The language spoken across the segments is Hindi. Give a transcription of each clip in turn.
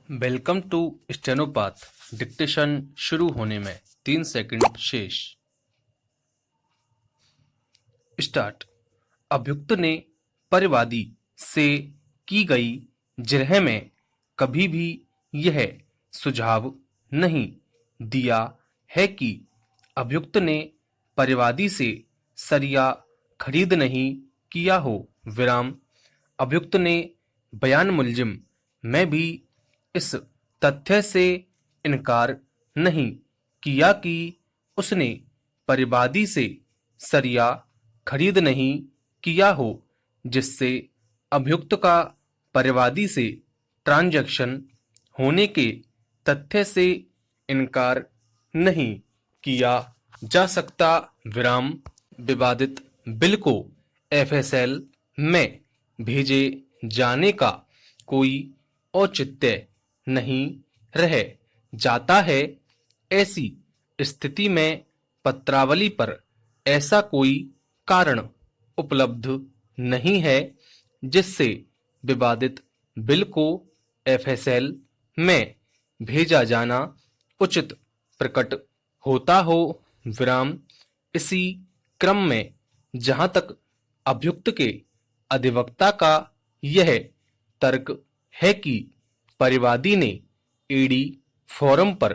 Welcome to स्टेनोपाथ। डिक्टेशन शुरू होने में 3 सेकंड शेष। स्टार्ट। अभियुक्त ने परिवादी से की गई जिरह में कभी भी यह सुझाव नहीं दिया है कि अभियुक्त ने परिवादी से सरिया खरीद नहीं किया हो। विराम। अभियुक्त ने बयान मुलजिम में भी इस तथ्य से इनकार नहीं किया कि उसने परिवादी से सरिया खरीद नहीं किया हो, जिससे अभियुक्त का परिवादी से ट्रांजैक्शन होने के तथ्य से इनकार नहीं किया जा सकता। विराम। विवादित बिल को एफएसएल में भेजे जाने का कोई औचित्य नहीं रह जाता है। ऐसी स्थिति में पत्रावली पर ऐसा कोई कारण उपलब्ध नहीं है जिससे विवादित बिल को एफएसएल में भेजा जाना उचित प्रकट होता हो। विराम। इसी क्रम में जहां तक अभियुक्त के अधिवक्ता का यह तर्क है कि परिवादी ने ईडी फॉर्म पर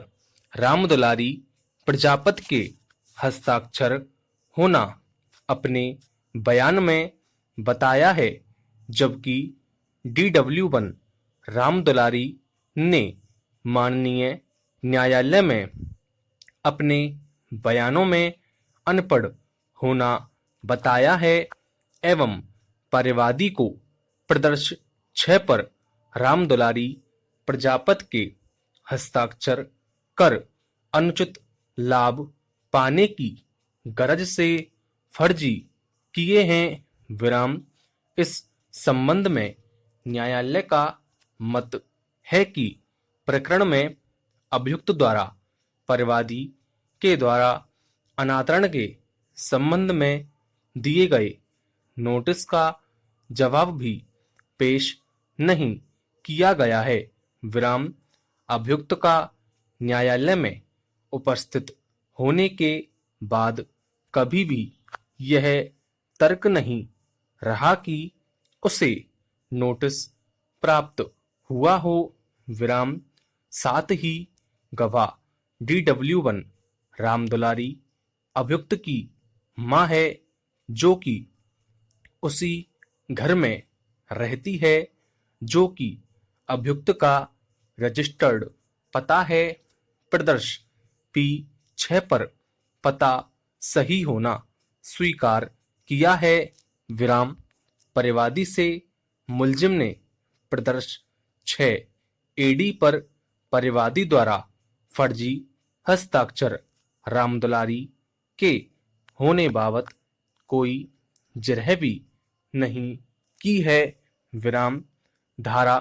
रामदुलारी प्रजापत के हस्ताक्षर होना अपने बयान में बताया है, जबकि DW1 रामदुलारी ने माननीय न्यायालय में अपने बयानों में अनपढ़ होना बताया है एवं परिवादी को प्रदर्श 6 पर रामदुलारी प्रजापत के हस्ताक्षर कर अनुचित लाभ पाने की गरज से फर्जी किए हैं। विराम। इस संबंध में न्यायालय का मत है कि प्रकरण में अभियुक्त द्वारा परिवादी के द्वारा अनादरण के संबंध में दिए गए नोटिस का जवाब भी पेश नहीं किया गया है। विराम। अभियुक्त का न्यायालय में उपस्थित होने के बाद कभी भी यह तर्क नहीं रहा कि उसे नोटिस प्राप्त हुआ हो। विराम। साथ ही गवाह DW1 रामदुलारी अभियुक्त की मां है, जो कि उसी घर में रहती है, जो कि अभियुक्त का रजिस्टर्ड पता है। प्रदर्श P6 पर पता सही होना स्वीकार किया है। विराम। परिवादी से मुलजिम ने प्रदर्श 6 AD पर परिवादी द्वारा फर्जी हस्ताक्षर रामदुलारी के होने बाबत कोई जिरह भी नहीं की है। विराम। धारा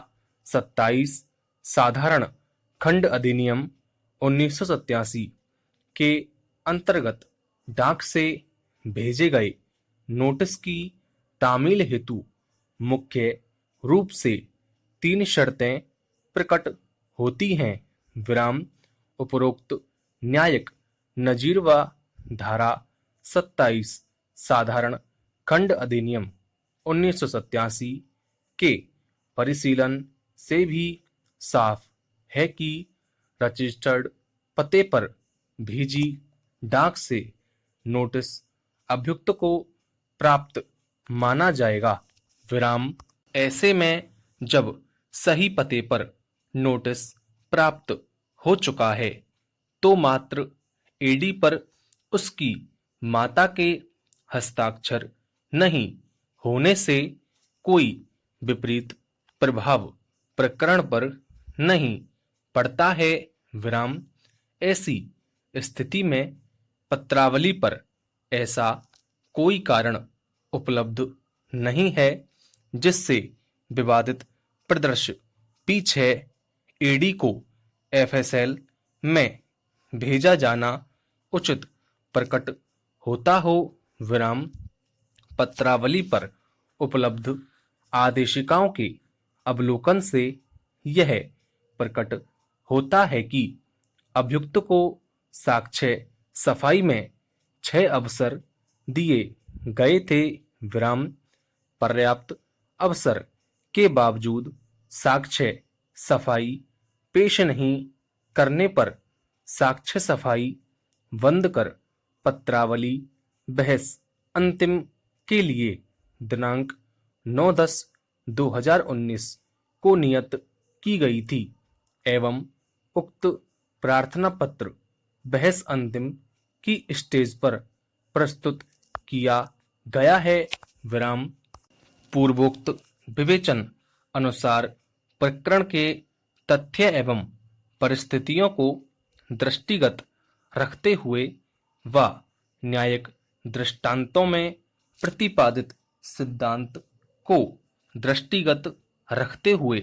27 साधारण खंड अधिनियम 1987 के अंतर्गत डाक से भेजे गए नोटिस की तामील हेतु मुख्य रूप से 3 शर्तें प्रकट होती हैं। विराम। उपरोक्त न्यायिक नजीर व धारा 27 साधारण खंड अधिनियम 1987 के परिशीलन से भी साफ है कि रजिस्टर्ड पते पर भेजी डाक से नोटिस अभियुक्त को प्राप्त माना जाएगा। विराम। ऐसे में जब सही पते पर नोटिस प्राप्त हो चुका है तो मात्र एडी पर उसकी माता के हस्ताक्षर नहीं होने से कोई विपरीत प्रभाव प्रकरण पर नहीं पड़ता है। विराम। ऐसी स्थिति में पत्रावली पर ऐसा कोई कारण उपलब्ध नहीं है जिससे विवादित प्रदर्श P6 AD को एफएसएल में भेजा जाना उचित प्रकट होता हो। विराम। पत्रावली पर उपलब्ध आदेशिकाओं के अवलोकन से यह प्रकट होता है कि अभियुक्त को साक्ष्य सफाई में 6 अवसर दिए गए थे। विराम पर्याप्त अवसर के बावजूद साक्ष्य सफाई पेश नहीं करने पर साक्ष्य सफाई बंद कर पत्रावली बहस अंतिम के लिए दिनांक 9/10/2019 को नियत की गई थी एवं उक्त प्रार्थना पत्र बहस अंतिम की स्टेज पर प्रस्तुत किया गया है। विराम पूर्वोक्त विवेचन अनुसार प्रकरण के तथ्य एवं परिस्थितियों को दृष्टिगत रखते हुए व न्यायिक दृष्टांतों में प्रतिपादित सिद्धांत को दृष्टिगत रखते हुए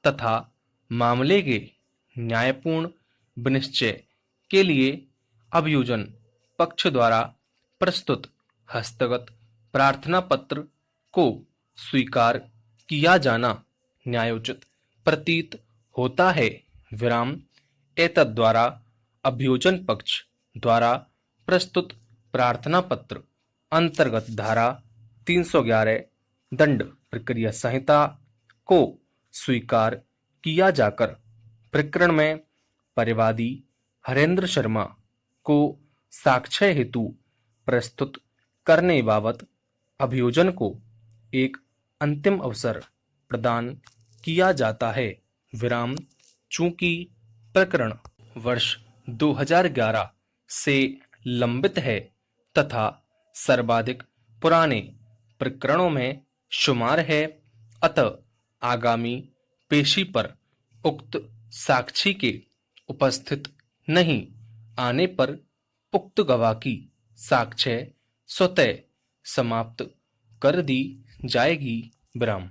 तथा मामले के न्यायपूर्ण विनिश्चय के लिए अभियोजन पक्ष द्वारा प्रस्तुत हस्तगत प्रार्थना पत्र को स्वीकार किया जाना न्यायोचित प्रतीत होता है। विराम एतद्द्वारा अभियोजन पक्ष द्वारा प्रस्तुत प्रार्थना पत्र अंतर्गत धारा 311 दंड प्रक्रिया संहिता को स्वीकार किया जाकर प्रकरण में परिवादी हरेंद्र शर्मा को साक्ष्य हेतु प्रस्तुत करने बाबत अभियोजन को एक अंतिम अवसर प्रदान किया जाता है। विराम चूंकि प्रकरण वर्ष 2011 से लंबित है तथा सर्वाधिक पुराने प्रकरणों में शुमार है, अतः आगामी पेशी पर उक्त साक्षी के उपस्थित नहीं आने पर उक्त गवाह की साक्ष्य स्वतः समाप्त कर दी जाएगी। विराम।